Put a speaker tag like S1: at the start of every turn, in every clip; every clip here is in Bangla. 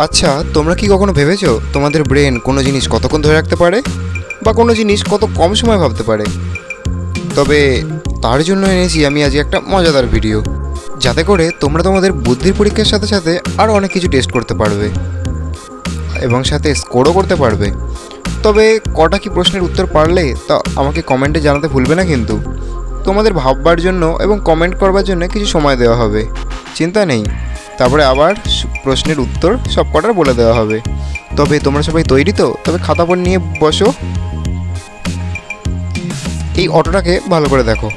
S1: আচ্ছা, তোমরা কি কখনো ভেবেছো তোমাদের ব্রেন কোনো জিনিস কতক্ষণ ধরে রাখতে পারে, বা কোনো জিনিস কত কম সময় ভাবতে পারে? তবে তার জন্য এনেছি আমি আজ একটা মজাদার ভিডিও, যাতে করে তোমরা তোমাদের বুদ্ধির পরীক্ষার সাথে সাথে আরও অনেক কিছু টেস্ট করতে পারবে এবং সাথে স্কোরও করতে পারবে। তবে কটা কি প্রশ্নের উত্তর পারলে তা আমাকে কমেন্টে জানাতে ভুলবে না কিন্তু। তোমাদের ভাববার জন্য এবং কমেন্ট করবার জন্য কিছু সময় দেওয়া হবে, চিন্তা নেই। তারপরে আবার প্রশ্নের উত্তর সব কটার বলে দেওয়া হবে। তবে তোমরা সবাই তৈরি তো? তবে খাতা বই নিয়ে বসো। এই অটোটাকে ভালো করে দেখো,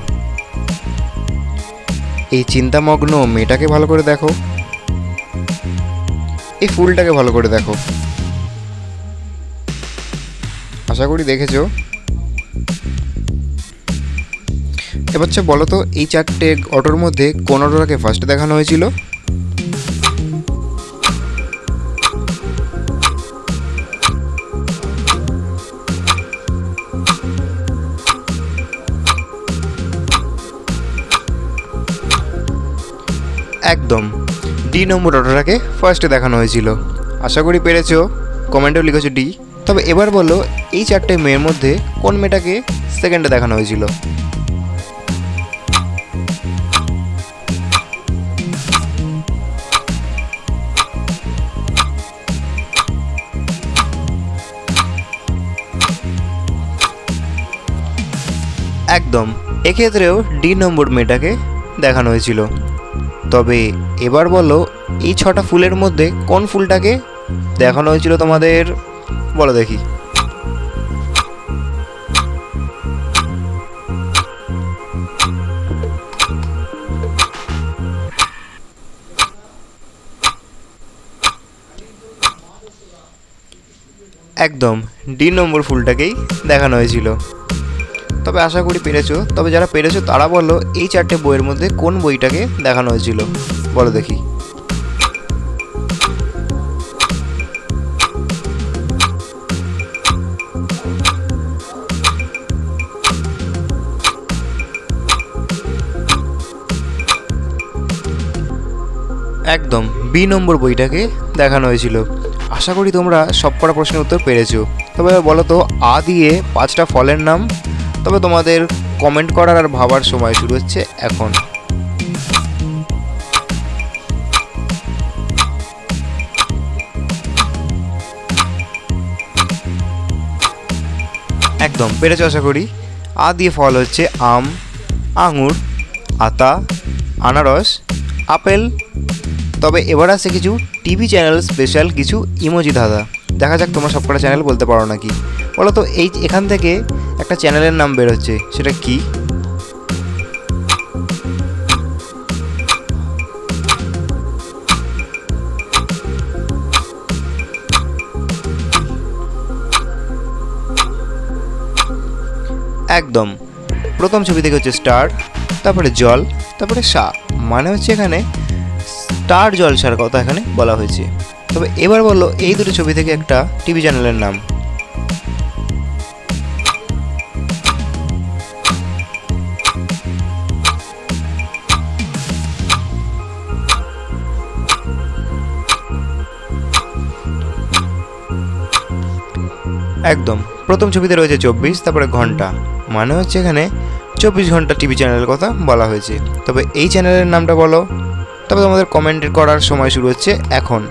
S1: এই চিন্তামগ্ন মেয়েটাকে ভালো করে দেখো, এই ফুলটাকে ভালো করে দেখো। আশা করি দেখেছো। এবার বলো তো, এই চারটে অটোর মধ্যে কোন অটোটাকে ফার্স্ট দেখানো হয়েছিল? একদম ডি নম্বর অটোটাকে ফার্স্টে দেখানো হয়েছিল। আশা করি পেরেছো, কমেন্টেও লিখেছো ডি। তবে এবার বলো, এই চারটে মেয়ের মধ্যে কোন মেয়েটাকে সেকেন্ডে দেখানো হয়েছিল? একদম, এক্ষেত্রেও ডি নম্বর মেয়েটাকে দেখানো হয়েছিল। তবে এবার বলো, এই ছটা ফুলের মধ্যে কোন ফুলটাকে দেখানো হয়েছিল তোমাদের? বলো দেখি। একদম ডি নম্বর ফুলটাকেই দেখানো হয়েছিল। তবে আশা করি পেরেছো। তবে যারা পেরেছো তারা বলো, এই চারটে বইয়ের মধ্যে কোন বইটাকে দেখানো হয়েছিল? বলো দেখি। একদম বি নম্বর বইটাকে দেখানো হয়েছিল। আশা করি তোমরা সবকটা প্রশ্নের উত্তর পেরেছো। তবে বলো তো, আ দিয়ে 5টা ফলের নাম। তবে তোমাদের কমেন্ট করার আর ভাবার সময় শুরু হচ্ছে এখন। একদম পেরেছো আশা করি। আ দিয়ে ফল হচ্ছে আম, আঙুর, আতা, আনারস, আপেল। তবে এবার আসছে কিছু টিভি চ্যানেল স্পেশাল কিছু ইমোজি ধাঁধা। দেখা যাক তোমরা সবকটা চ্যানেল বলতে পারো নাকি। বলো তো, এখান থেকে একটা চ্যানেলের নাম বেরোচ্ছে, সেটা কি? একদম, প্রথম ছবি থেকে হচ্ছে স্টার, তারপরে জল, তারপরে সা। মানে হচ্ছে এখানে স্টার জলসার কথা এখানে বলা হয়েছে। তবে এবার বললো, এই দুটো ছবি থেকে একটা টিভি চ্যানেলের নাম। একদম, প্রথম ছবিতে রয়েছে 24, তারপরে ঘন্টা। মানে হচ্ছে এখানে 24 ঘন্টা টিভি চ্যানেলের কথা বলা হয়েছে। তবে এই চ্যানেলের নামটা বলো। তবে তোমাদের কমেন্ট করার সময় শুরু হচ্ছে এখন।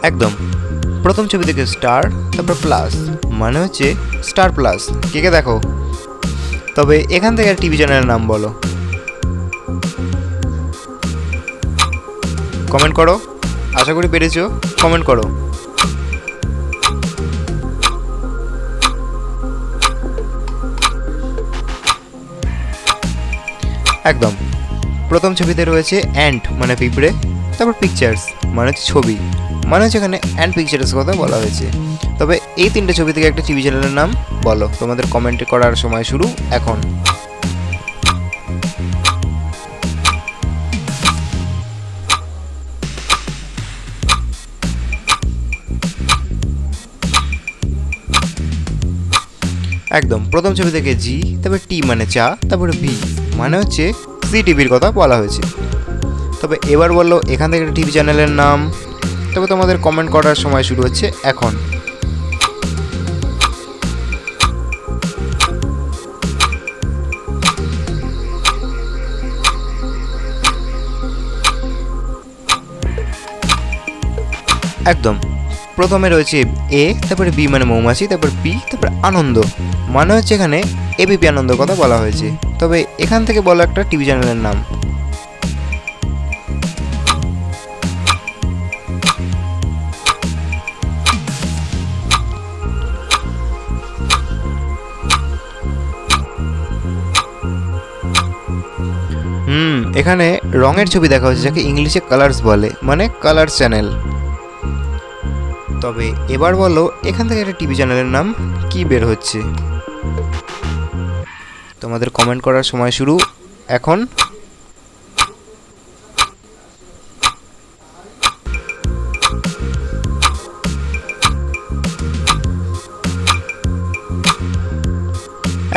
S1: একদম, প্রথম ছবি থেকে স্টার, তারপর প্লাস। মানে হচ্ছে স্টার প্লাস। কে কে দেখো। তবে এখান থেকে টিভি চ্যানেলের নাম বলো। কমেন্ট করো, আশা করি পেরেছো। কমেন্ট করো। একদম, প্রথম ছবিতে রয়েছে অ্যান্ট মানে পিঁপড়ে, তারপর পিকচার্স মানে হচ্ছে ছবি। মানে হচ্ছে এখানে অ্যান্ড পিকচার্স কথা বলা হয়েছে। তবে এই তিনটে ছবি থেকে একটা টিভি চ্যানেলের নাম বলো। তোমাদের কমেন্ট করার সময় শুরু এখন। একদম প্রথম ছবি থেকে জি, তারপরে টি মানে চা, তারপরে ভি মানে হচ্ছে সি টিভির কথা বলা হয়েছে। তবে এবার বললো এখান থেকে একটা টিভি চ্যানেলের নাম। তবে তোমাদের কমেন্ট করার সময় শুরু হচ্ছে এখন। একদম প্রথমে রয়েছে এ, তারপরে বি মানে মৌমাছি, তারপর পি, তারপরে আনন্দ মানে হচ্ছে এখানে এবিপি আনন্দর কথা বলা হয়েছে। তবে এখান থেকে বলো একটা টিভি চ্যানেলের নাম। এখানে রঙের ছবি দেখা হচ্ছে, যাকে ইংলিশে কালার্স বলে, মানে কালার্স চ্যানেল। তবে এবার বলো এখান থেকে একটা টিভি চ্যানেলের নাম কি বের হচ্ছে। তোমাদের কমেন্ট করার সময় শুরু এখন।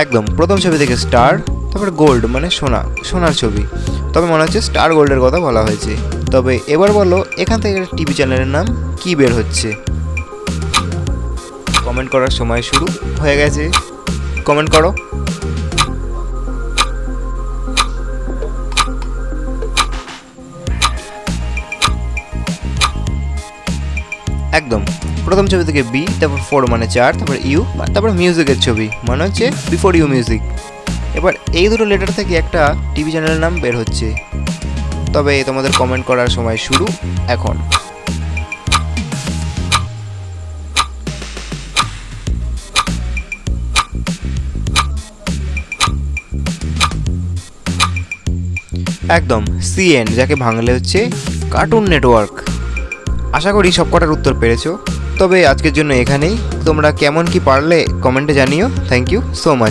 S1: একদম প্রথম ছবি থেকে স্টার, তারপরে গোল্ড মানে সোনা, সোনার ছবি। তবে মনে হচ্ছে স্টার গোল্ডের কথা বলা হয়েছে। তবে এবার বলো এখান থেকে একটা টিভি চ্যানেলের নাম কি বের হচ্ছে। কমেন্ট করার সময় শুরু হয়ে গেছে, কমেন্ট করো। একদম প্রথম ছবি থেকে বি, তারপর 4 মানে 4, তারপর ইউ, তারপর মিউজিকের ছবি মানে হচ্ছে বিফোর ইউ মিউজিক। এবার এই দুটো লেটার থেকে একটা টিভি চ্যানেলের নাম বের হচ্ছে। তবে তোমাদের কমেন্ট করার সময় শুরু এখন। একদম সিএন, যাকে বাংলা হচ্ছে কার্টুন নেটওয়ার্ক। আশা করি সব কটার উত্তর পেরেছো। তবে আজকের জন্য এখানেই। তোমরা কেমন কি পারলে কমেন্টে জানিও। Thank you so much.